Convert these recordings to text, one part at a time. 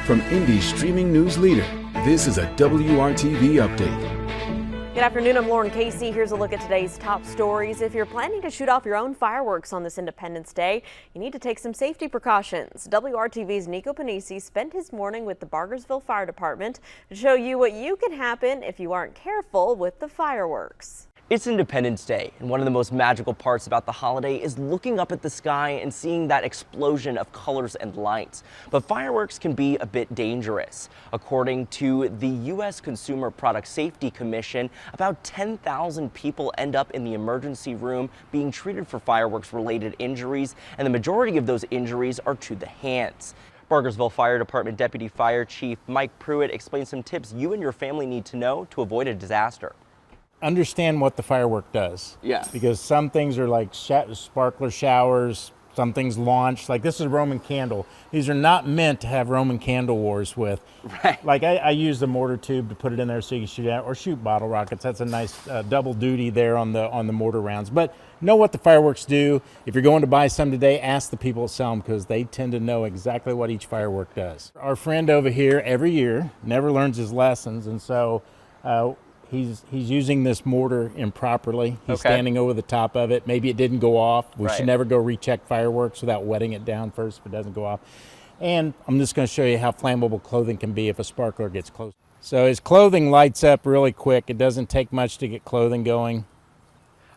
From Indy's streaming news leader, this is a WRTV update. Good afternoon, I'm Lauren Casey. Here's a look at today's top stories. If you're planning to shoot off your own fireworks on this Independence Day, you need to take some safety precautions. WRTV's Nico Panisi spent his morning with the Bargersville Fire Department to show you what you can happen if you aren't careful with the fireworks. It's Independence Day, and one of the most magical parts about the holiday is looking up at the sky and seeing that explosion of colors and lights. But fireworks can be a bit dangerous. According to the U.S. Consumer Product Safety Commission, about 10,000 people end up in the emergency room being treated for fireworks-related injuries, and the majority of those injuries are to the hands. Bargersville Fire Department Deputy Fire Chief Mike Pruitt explains some tips you and your family need to know to avoid a disaster. Understand what the firework does. Yeah. Because some things are like sparkler showers, some things launch. Like this is a Roman candle. These are not meant to have Roman candle wars with. Right. Like I use the mortar tube to put it in there so you can shoot out, or shoot bottle rockets. That's a nice double duty there on the mortar rounds. But know what the fireworks do. If you're going to buy some today, ask the people that sell them because they tend to know exactly what each firework does. Our friend over here every year never learns his lessons, and so He's using this mortar improperly. He's standing over the top of it. Maybe it didn't go off. We should never go recheck fireworks without wetting it down first if it doesn't go off. And I'm just going to show you how flammable clothing can be if a sparkler gets close. So his clothing lights up really quick. It doesn't take much to get clothing going.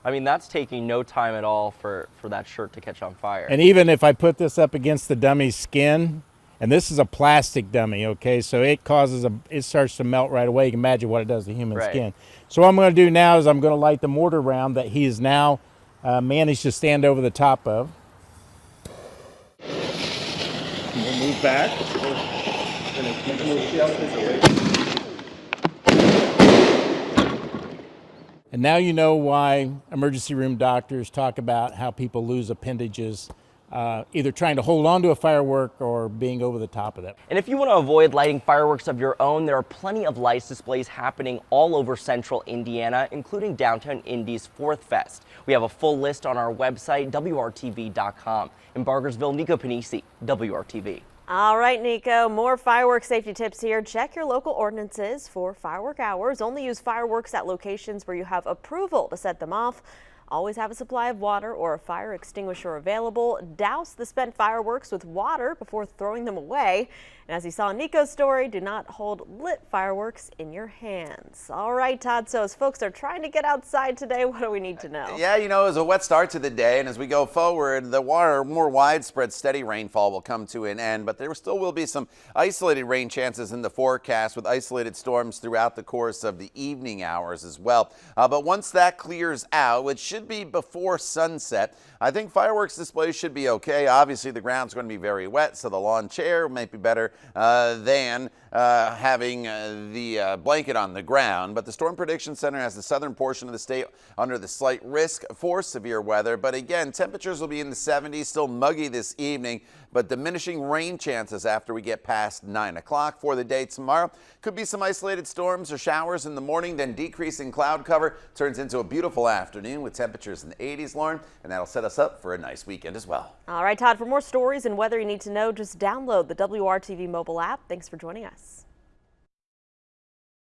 I mean, that's taking no time at all for that shirt to catch on fire. And even if I put this up against the dummy's skin, and this is a plastic dummy, okay? So it starts to melt right away. You can imagine what it does to human skin. So what I'm gonna do now is I'm gonna light the mortar round that he has now managed to stand over the top of. We'll move back. And now you know why emergency room doctors talk about how people lose appendages either trying to hold on to a firework or being over the top of it. And if you want to avoid lighting fireworks of your own, there are plenty of lights displays happening all over central Indiana, including downtown Indy's 4th Fest. We have a full list on our website, WRTV.com. In Bargersville, Nico Panisi, WRTV. All right, Nico, more firework safety tips here. Check your local ordinances for firework hours. Only use fireworks at locations where you have approval to set them off. Always have a supply of water or a fire extinguisher available. Douse the spent fireworks with water before throwing them away. And as you saw in Nico's story, do not hold lit fireworks in your hands. All right, Todd, so as folks are trying to get outside today, what do we need to know? Yeah, it was a wet start to the day, and as we go forward, the more widespread steady rainfall will come to an end, but there still will be some isolated rain chances in the forecast with isolated storms throughout the course of the evening hours as well. But once that clears out, which should be before sunset, I think fireworks displays should be okay. Obviously, the ground's going to be very wet, so the lawn chair might be better than having the blanket on the ground. But the Storm Prediction Center has the southern portion of the state under the slight risk for severe weather. But again, temperatures will be in the 70s, still muggy this evening, but diminishing rain chances after we get past 9 o'clock. For the day tomorrow, could be some isolated storms or showers in the morning, then decreasing cloud cover turns into a beautiful afternoon with temperatures in the 80s, Lauren, and that'll set us up for a nice weekend as well. All right, Todd, for more stories and weather you need to know, just download the WRTV mobile app. Thanks for joining us.